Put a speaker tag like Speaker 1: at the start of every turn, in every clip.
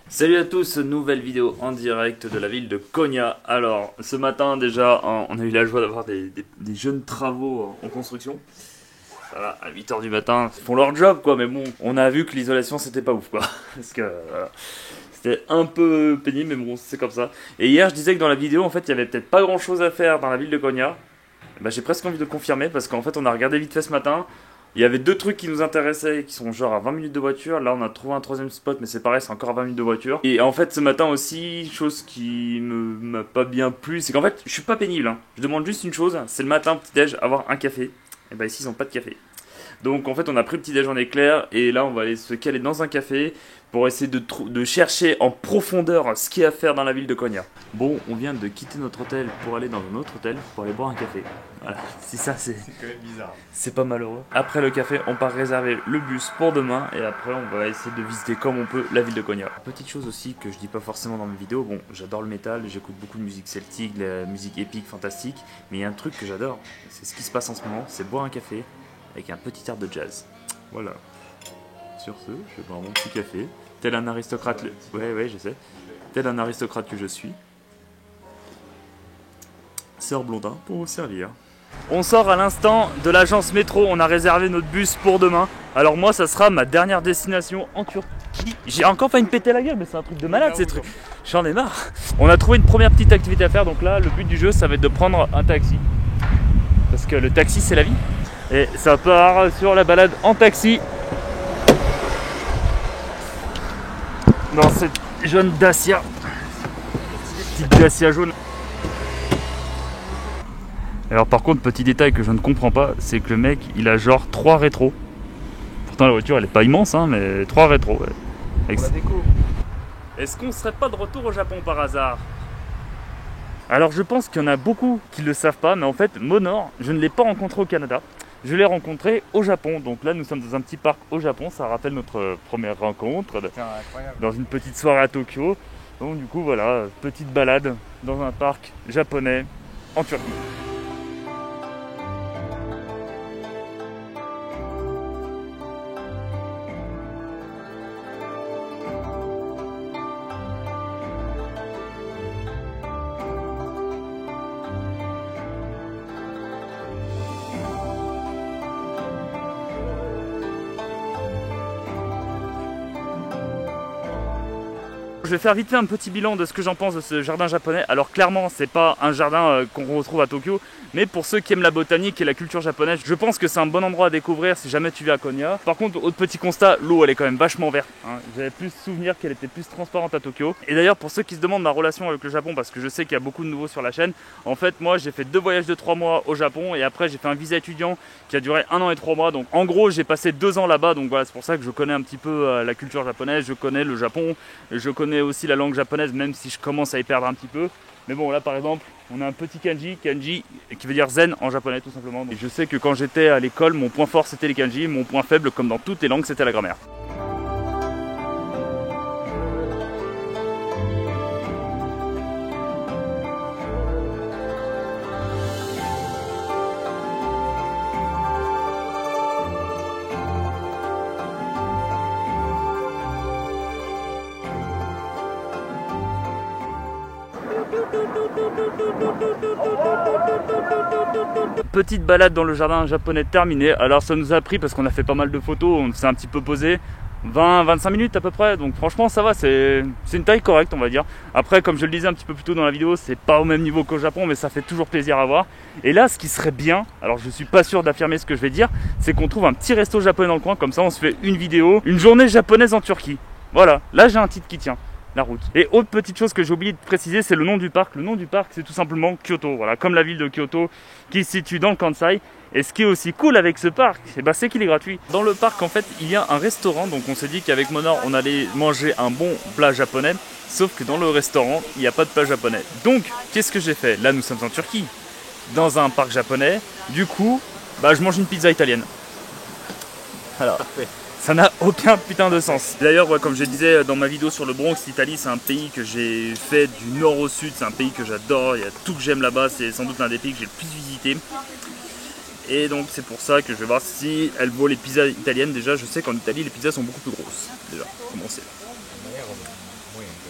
Speaker 1: Salut à tous, nouvelle vidéo en direct de la ville de Konya. Alors, ce matin déjà, on a eu la joie d'avoir des jeunes travaux en construction. Voilà, à 8 h du matin, ils font leur job quoi, mais bon, on a vu que l'isolation c'était pas ouf quoi. Parce que voilà, c'était un peu pénible, mais bon, c'est comme ça. Et hier, je disais que dans la vidéo, en fait, il y avait peut-être pas grand chose à faire dans la ville de Konya. Bah, j'ai presque envie de le confirmer parce qu'en fait, on a regardé vite fait ce matin. Il y avait deux trucs qui nous intéressaient, qui sont genre à 20 minutes de voiture. Là, on a trouvé un troisième spot, mais c'est pareil, c'est encore à 20 minutes de voiture. Et en fait, ce matin aussi, chose qui m'a pas bien plu, c'est qu'en fait, je suis pas pénible. Hein. Je demande juste une chose, c'est le matin, petit-déj, avoir un café. Et bah ici, ils ont pas de café. Donc en fait, on a pris le petit-déj en éclair, et là, on va aller se caler dans un café pour essayer de chercher en profondeur ce qu'il y a à faire dans la ville de Konya. Bon, on vient de quitter notre hôtel pour aller dans un autre hôtel pour aller boire un café. Voilà, si ça c'est
Speaker 2: quand même bizarre.
Speaker 1: C'est pas malheureux. Après le café, on part réserver le bus pour demain et après on va essayer de visiter comme on peut la ville de Konya. Petite chose aussi que je dis pas forcément dans mes vidéos, bon, j'adore le métal, j'écoute beaucoup de musique celtique, de la musique épique, fantastique, mais il y a un truc que j'adore, c'est ce qui se passe en ce moment, c'est boire un café avec un petit air de jazz. Voilà. Sur ce, je vais boire mon petit café. Tel un aristocrate, ouais, je sais. Tel un aristocrate que je suis. Sœur Blondin pour vous servir. On sort à l'instant de l'agence métro, on a réservé notre bus pour demain. Alors moi, ça sera ma dernière destination en Turquie. J'ai encore failli me péter la gueule, mais c'est un truc de malade ces trucs. J'en ai marre. On a trouvé une première petite activité à faire, donc là, le but du jeu, ça va être de prendre un taxi. Parce que le taxi, c'est la vie. Et ça part sur la balade en taxi. Dans cette jaune Dacia. Petite Dacia jaune. Alors par contre, petit détail que je ne comprends pas, c'est que le mec, il a genre 3 rétros. Pourtant la voiture, elle est pas immense, hein, mais 3 rétros. Ouais.
Speaker 2: Pour la déco.
Speaker 1: Est-ce qu'on serait pas de retour au Japon par hasard? Alors je pense qu'il y en a beaucoup qui ne le savent pas, mais en fait, Monor, je ne l'ai pas rencontré au Canada. Je l'ai rencontré au Japon. Donc là, nous sommes dans un petit parc au Japon. Ça rappelle notre première rencontre dans une petite soirée à Tokyo. Donc du coup, voilà, petite balade dans un parc japonais en Turquie. Je vais faire vite fait un petit bilan de ce que j'en pense de ce jardin japonais. Alors clairement, c'est pas un jardin qu'on retrouve à Tokyo, mais pour ceux qui aiment la botanique et la culture japonaise, je pense que c'est un bon endroit à découvrir si jamais tu viens à Konya. Par contre, autre petit constat, l'eau elle est quand même vachement verte. Hein. J'avais plus souvenir qu'elle était plus transparente à Tokyo. Et d'ailleurs, pour ceux qui se demandent ma relation avec le Japon, parce que je sais qu'il y a beaucoup de nouveaux sur la chaîne, en fait, moi j'ai fait 2 voyages de 3 mois au Japon et après j'ai fait un visa étudiant qui a duré 1 an et 3 mois. Donc en gros, j'ai passé 2 ans là-bas. Donc voilà, c'est pour ça que je connais un petit peu la culture japonaise, je connais le Japon, je connais aussi la langue japonaise, même si je commence à y perdre un petit peu. Mais bon, là par exemple, on a un petit kanji qui veut dire zen en japonais tout simplement. Et je sais que quand j'étais à l'école, mon point fort c'était les kanji, mon point faible, comme dans toutes les langues, c'était la grammaire. Petite balade dans le jardin japonais terminée. Alors ça nous a pris, parce qu'on a fait pas mal de photos, on s'est un petit peu posé, 20-25 minutes à peu près. Donc franchement ça va, c'est une taille correcte on va dire. Après comme je le disais un petit peu plus tôt dans la vidéo, c'est pas au même niveau qu'au Japon, mais ça fait toujours plaisir à voir. Et là ce qui serait bien, alors je suis pas sûr d'affirmer ce que je vais dire, c'est qu'on trouve un petit resto japonais dans le coin. Comme ça on se fait une vidéo, une journée japonaise en Turquie. Voilà, là j'ai un titre qui tient. La route. Et autre petite chose que j'ai oublié de préciser, c'est le nom du parc. Le nom du parc, c'est tout simplement Kyoto. Voilà, comme la ville de Kyoto qui se situe dans le Kansai. Et ce qui est aussi cool avec ce parc, c'est qu'il est gratuit. Dans le parc, en fait, il y a un restaurant. Donc on s'est dit qu'avec Monor, on allait manger un bon plat japonais. Sauf que dans le restaurant, il n'y a pas de plat japonais. Donc, qu'est-ce que j'ai fait? Là, nous sommes en Turquie, dans un parc japonais. Du coup, je mange une pizza italienne. Alors, parfait. Ça n'a aucun putain de sens. D'ailleurs, ouais, comme je disais dans ma vidéo sur le Bronx, l'Italie, c'est un pays que j'ai fait du nord au sud. C'est un pays que j'adore. Il y a tout que j'aime là-bas. C'est sans doute l'un des pays que j'ai le plus visité. Et donc, c'est pour ça que je vais voir si elle vaut les pizzas italiennes. Déjà, je sais qu'en Italie, les pizzas sont beaucoup plus grosses. Déjà, commencer.
Speaker 2: Oui, un peu.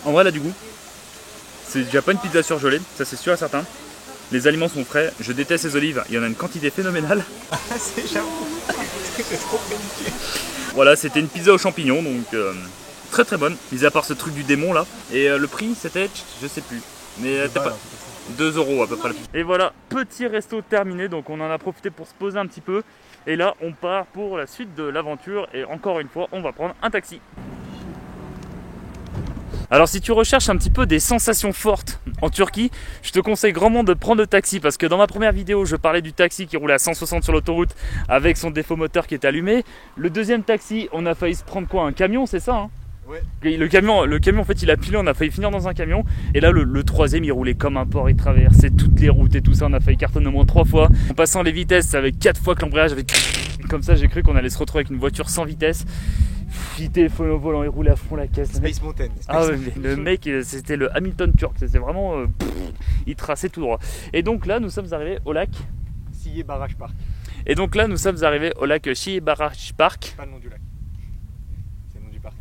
Speaker 1: En vrai, là, du goût, c'est déjà pas une pizza surgelée, ça c'est sûr et certain. Les aliments sont frais, je déteste les olives, il y en a une quantité phénoménale.
Speaker 2: C'est j'avoue. C'est trop paniqué.
Speaker 1: Voilà, c'était une pizza aux champignons, donc très très bonne, mis à part ce truc du démon là. Et le prix, c'était, je sais plus, mais pas 2 € à peu près. Et voilà, petit resto terminé, donc on en a profité pour se poser un petit peu. Et là, on part pour la suite de l'aventure, et encore une fois, on va prendre un taxi. Alors si tu recherches un petit peu des sensations fortes en Turquie, je te conseille grandement de prendre le taxi parce que dans ma première vidéo, je parlais du taxi qui roulait à 160 sur l'autoroute avec son défaut moteur qui est allumé. Le deuxième taxi, on a failli se prendre quoi? Un camion, c'est ça hein?
Speaker 2: Ouais.
Speaker 1: Le camion en fait il a pilé, on a failli finir dans un camion. Et là le troisième il roulait comme un porc, il traversait toutes les routes et tout ça, on a failli cartonner au moins 3 fois. En passant les vitesses avec 4 fois que l'embrayage avait... Comme ça j'ai cru qu'on allait se retrouver avec une voiture sans vitesse. Il téléphone au volant, il roulait à fond la caisse.
Speaker 2: Space Mountain.
Speaker 1: Ah ouais, mais le mec, c'était le Hamilton turc, c'était vraiment... il traçait tout droit. Et donc là, nous sommes arrivés au lac...
Speaker 2: Sillé Barrage Park.
Speaker 1: Et donc là, nous sommes arrivés au lac Sillé Barrage Park.
Speaker 2: Pas le nom du lac. C'est le nom du parc.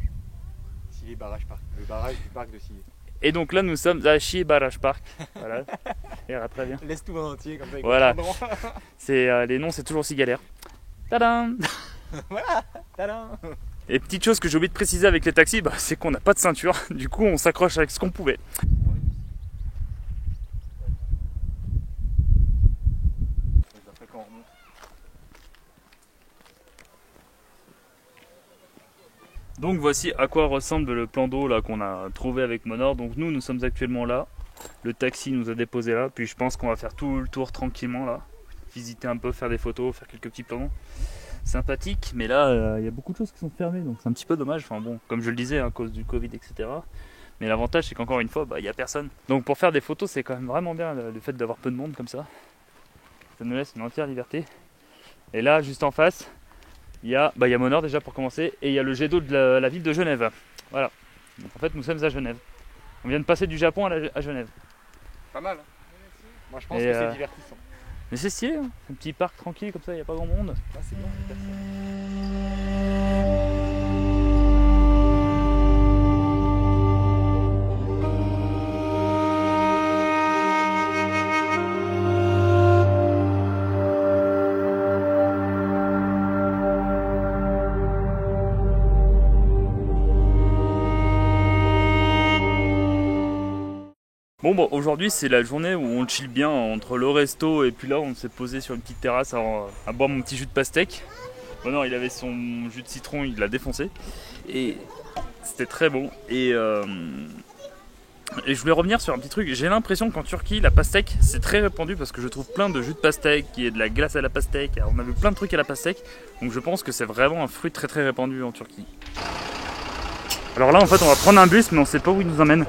Speaker 2: Sillé Barrage Park. Le barrage du parc de Sillé.
Speaker 1: Et donc là, nous sommes à Sillé Barrage Park. Voilà. Et là, très bien.
Speaker 2: Laisse tout en entier comme ça.
Speaker 1: Voilà. Les noms, c'est toujours si galère. Tadam.
Speaker 2: Voilà. Tadam.
Speaker 1: Et petite chose que j'ai oublié de préciser avec les taxis, bah, c'est qu'on n'a pas de ceinture. Du coup, on s'accroche avec ce qu'on pouvait. Donc voici à quoi ressemble le plan d'eau là qu'on a trouvé avec Monor. Donc nous sommes actuellement là. Le taxi nous a déposé là. Puis je pense qu'on va faire tout le tour tranquillement là. Visiter un peu, faire des photos, faire quelques petits plans sympathiques. Mais là, il y a beaucoup de choses qui sont fermées. Donc c'est un petit peu dommage. Enfin bon, comme je le disais, à cause du Covid, etc. Mais l'avantage c'est qu'encore une fois, il n'y a personne. Donc pour faire des photos, c'est quand même vraiment bien le fait d'avoir peu de monde comme ça. Ça nous laisse une entière liberté. Et là, juste en face, il y a Monor déjà pour commencer, et il y a le jet d'eau de la ville de Genève. Voilà. Donc en fait, nous sommes à Genève. On vient de passer du Japon à Genève.
Speaker 2: Pas mal. Hein. Moi, je pense que c'est divertissant.
Speaker 1: Mais c'est stylé, hein. Un petit parc tranquille comme ça, il n'y a pas grand monde.
Speaker 2: Ah, c'est bien.
Speaker 1: Bon, aujourd'hui c'est la journée où on chill bien entre le resto et puis là on s'est posé sur une petite terrasse à boire mon petit jus de pastèque. Bon non, il avait son jus de citron, il l'a défoncé et c'était très bon. Et je voulais revenir sur un petit truc. J'ai l'impression qu'en Turquie la pastèque c'est très répandu parce que je trouve plein de jus de pastèque, il y a de la glace à la pastèque. Alors, on a vu plein de trucs à la pastèque, donc je pense que c'est vraiment un fruit très très répandu en Turquie. Alors là en fait on va prendre un bus mais on sait pas où il nous emmène.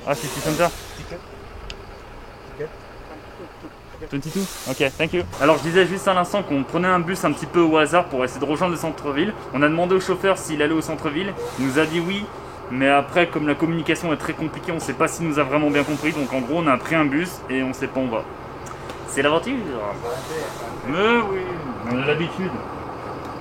Speaker 1: Ah, City Center. 22 ? Ok, thank you. Alors je disais juste à l'instant qu'on prenait un bus un petit peu au hasard pour essayer de rejoindre le centre-ville. On a demandé au chauffeur s'il allait au centre-ville. Il nous a dit oui, mais après comme la communication est très compliquée, on ne sait pas s'il nous a vraiment bien compris. Donc en gros on a pris un bus et on ne sait pas où on va. C'est l'aventure. Mais oui, on a l'habitude.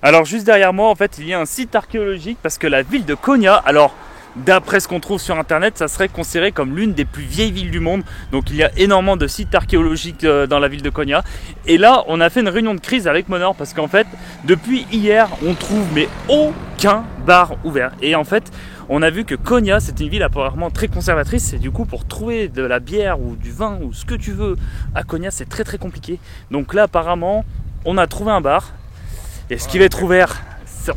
Speaker 1: Alors juste derrière moi en fait il y a un site archéologique parce que la ville de Konya, alors d'après ce qu'on trouve sur internet, ça serait considéré comme l'une des plus vieilles villes du monde. Donc il y a énormément de sites archéologiques dans la ville de Konya. Et là, on a fait une réunion de crise avec Monor parce qu'en fait, depuis hier, on trouve mais aucun bar ouvert. Et en fait, on a vu que Konya, c'est une ville apparemment très conservatrice. Et du coup, pour trouver de la bière ou du vin ou ce que tu veux à Konya, c'est très très compliqué. Donc là, apparemment, on a trouvé un bar. Et ce qui va être ouvert,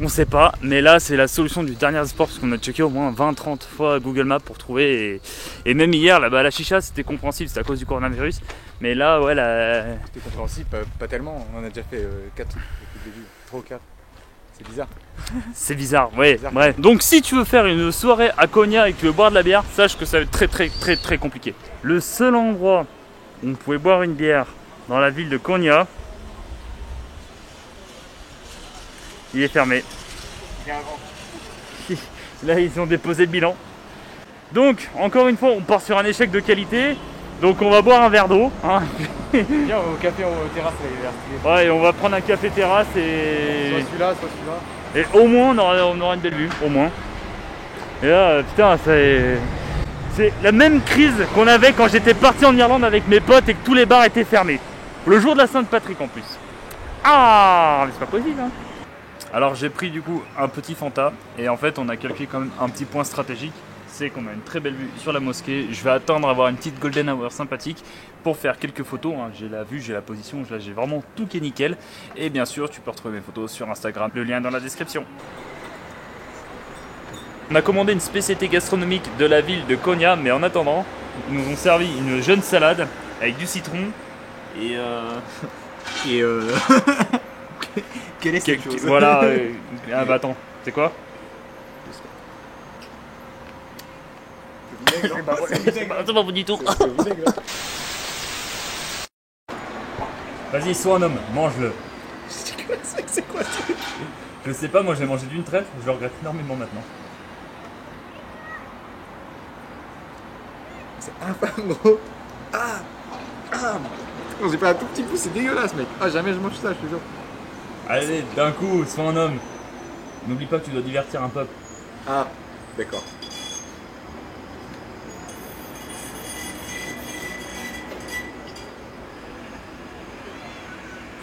Speaker 1: on ne sait pas, mais là c'est la solution du dernier espoir parce qu'on a checké au moins 20-30 fois Google Maps pour trouver et même hier là-bas la chicha c'était compréhensible, c'était à cause du coronavirus, mais là ouais
Speaker 2: c'était compréhensible, pas tellement, on en a déjà fait 4 depuis le début, 3 ou 4, c'est bizarre.
Speaker 1: C'est bizarre, ouais, bref. Donc si tu veux faire une soirée à Konya et que tu veux boire de la bière, sache que ça va être très très très très compliqué. Le seul endroit où on pouvait boire une bière dans la ville de Konya, il est fermé. Là, ils ont déposé le bilan. Donc, encore une fois, on part sur un échec de qualité. Donc on va boire un verre d'eau. Hein.
Speaker 2: Viens au café au terrasse, là, il est stylé.
Speaker 1: Ouais, et on va prendre un café terrasse et...
Speaker 2: Soit celui-là, soit celui-là.
Speaker 1: Et au moins on aura une belle vue, au moins. Et là, putain, c'est la même crise qu'on avait quand j'étais parti en Irlande avec mes potes et que tous les bars étaient fermés. Le jour de la Sainte-Patrick en plus. Ah, mais c'est pas possible, hein. Alors j'ai pris du coup un petit Fanta et en fait on a calculé quand même un petit point stratégique, c'est qu'on a une très belle vue sur la mosquée. Je vais attendre à avoir une petite golden hour sympathique pour faire quelques photos, hein. J'ai la vue, j'ai la position, là j'ai vraiment tout qui est nickel. Et bien sûr tu peux retrouver mes photos sur Instagram, le lien est dans la description. On a commandé une spécialité gastronomique de la ville de Konya, mais en attendant ils nous ont servi une jeune salade avec du citron et
Speaker 2: Quelle est cette chose?
Speaker 1: voilà, ah bah attends, c'est quoi?
Speaker 2: C'est
Speaker 1: Attends, pas du tout. Vas-y, sois un homme, mange-le.
Speaker 2: C'est quoi ce truc?
Speaker 1: Je sais pas, moi j'ai mangé d'une traite, je le regrette énormément maintenant.
Speaker 2: C'est infâme, gros. Ah. J'ai pas un tout petit pouce, c'est dégueulasse, mec. Ah, jamais je mange ça, je te jure.
Speaker 1: Allez, d'un coup, sois un homme. N'oublie pas que tu dois divertir un peuple.
Speaker 2: Ah, d'accord.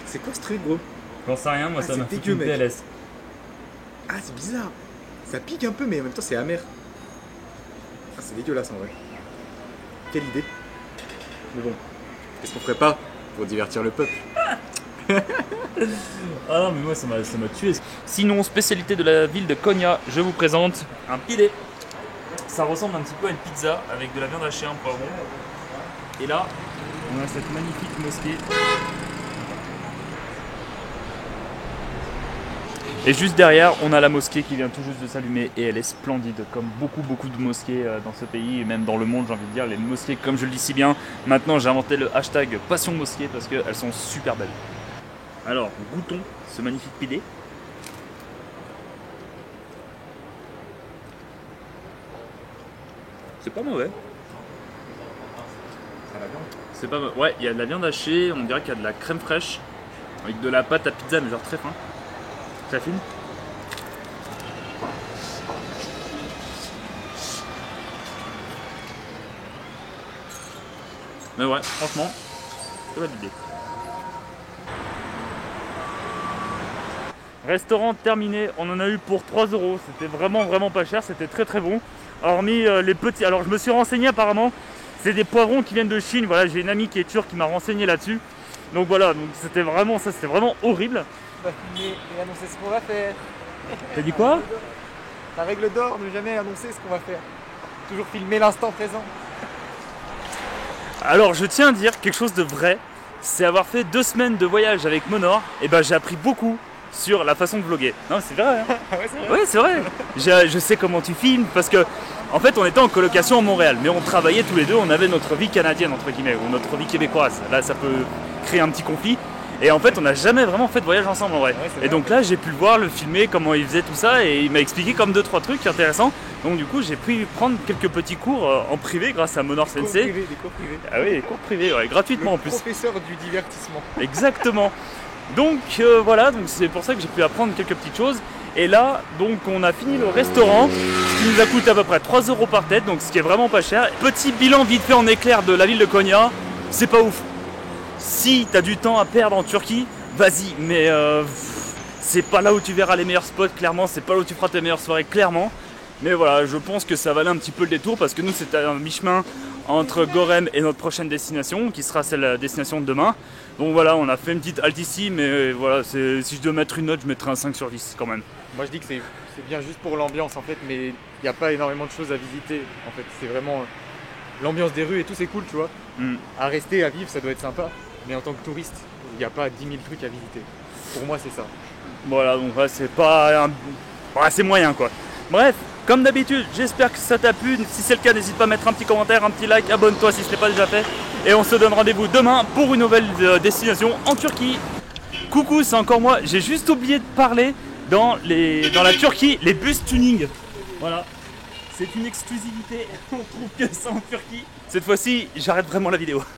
Speaker 2: C'est quoi ce truc, gros?
Speaker 1: J'en sais rien, moi
Speaker 2: Ah,
Speaker 1: ça
Speaker 2: c'est
Speaker 1: m'a foutu
Speaker 2: dégueu,
Speaker 1: une
Speaker 2: mec.
Speaker 1: PLS.
Speaker 2: Ah, c'est bizarre. Ça pique un peu, mais en même temps, c'est amer. Ah, c'est dégueulasse en vrai. Quelle idée. Mais bon, qu'est-ce qu'on ferait pas pour divertir le peuple?
Speaker 1: Ah non, mais moi ça m'a tué. Sinon, spécialité de la ville de Konya, je vous présente un pide. Ça ressemble un petit peu à une pizza avec de la viande hachée, un poivron. Et là, on a cette magnifique mosquée. Et juste derrière, on a la mosquée qui vient tout juste de s'allumer et elle est splendide, comme beaucoup de mosquées dans ce pays et même dans le monde, j'ai envie de dire. Les mosquées, comme je le dis si bien, maintenant j'ai inventé le hashtag Passion Mosquée parce qu'elles sont super belles. Alors, goûtons ce magnifique pide. C'est pas mauvais.
Speaker 2: À la viande.
Speaker 1: C'est pas mauvais. Ouais, il y a de la viande hachée, on dirait qu'il y a de la crème fraîche avec de la pâte à pizza, mais genre très fin. Très fine. Mais ouais, franchement, c'est pas l'idée. Restaurant terminé, on en a eu pour 3 €. C'était vraiment pas cher, c'était très bon. Hormis les petits. Alors je me suis renseigné apparemment, c'est des poivrons qui viennent de Chine. Voilà, j'ai une amie qui est turque qui m'a renseigné là-dessus. Donc voilà, donc c'était vraiment ça, c'était vraiment horrible.
Speaker 2: On va filmer et annoncer ce qu'on va faire.
Speaker 1: T'as dit quoi?
Speaker 2: La règle d'or, ne jamais annoncer ce qu'on va faire. Toujours filmer l'instant présent.
Speaker 1: Alors je tiens à dire quelque chose de vrai, c'est avoir fait 2 semaines de voyage avec Monor, et ben j'ai appris beaucoup sur la façon de vlogger. Non, c'est vrai, hein.
Speaker 2: Ah ouais, c'est vrai.
Speaker 1: Oui, c'est vrai. Je sais comment tu filmes parce que, en fait, on était en colocation à Montréal, mais on travaillait tous les deux, on avait notre vie canadienne, entre guillemets, ou notre vie québécoise. Là, ça peut créer un petit conflit. Et en fait, on n'a jamais vraiment fait de voyage ensemble en vrai.
Speaker 2: Ouais, c'est
Speaker 1: et
Speaker 2: vrai.
Speaker 1: donc là, j'ai pu le voir, le filmer, comment il faisait tout ça, et il m'a expliqué comme 2-3 trucs intéressants. Donc du coup, j'ai pu prendre quelques petits cours en privé grâce à Monor
Speaker 2: Cours
Speaker 1: Sensei.
Speaker 2: privés, des cours privés.
Speaker 1: Ah oui, des cours privés, ouais, gratuitement en plus.
Speaker 2: Professeur du divertissement.
Speaker 1: Exactement. Donc voilà, donc c'est pour ça que j'ai pu apprendre quelques petites choses. Et là, donc on a fini le restaurant, ce qui nous a coûté à peu près 3 € par tête, donc ce qui est vraiment pas cher. Petit bilan vite fait en éclair de la ville de Konya, c'est pas ouf. Si t'as du temps à perdre en Turquie, vas-y, mais c'est pas là où tu verras les meilleurs spots, clairement, c'est pas là où tu feras tes meilleures soirées, clairement. Mais voilà, je pense que ça valait un petit peu le détour parce que nous c'était un mi-chemin entre Gorem et notre prochaine destination, qui sera celle la destination de demain. Donc voilà, on a fait une petite halte ici, mais voilà, si je dois mettre une note, je mettrais un 5 sur 10 quand même.
Speaker 2: Moi je dis que c'est bien juste pour l'ambiance en fait, mais il n'y a pas énormément de choses à visiter en fait. C'est vraiment l'ambiance des rues et tout, c'est cool, tu vois. À rester, à vivre, ça doit être sympa. Mais en tant que touriste, il n'y a pas 10 000 trucs à visiter. Pour moi, c'est ça.
Speaker 1: Voilà, donc ouais, c'est pas un... ouais, c'est moyen quoi. Bref, comme d'habitude, j'espère que ça t'a plu. Si c'est le cas, n'hésite pas à mettre un petit commentaire, un petit like, abonne-toi si ce n'est pas déjà fait. Et on se donne rendez-vous demain pour une nouvelle destination en Turquie. Coucou, c'est encore moi. J'ai juste oublié de parler dans la Turquie, les bus tuning. Voilà, c'est une exclusivité. On trouve que ça en Turquie. Cette fois-ci, j'arrête vraiment la vidéo.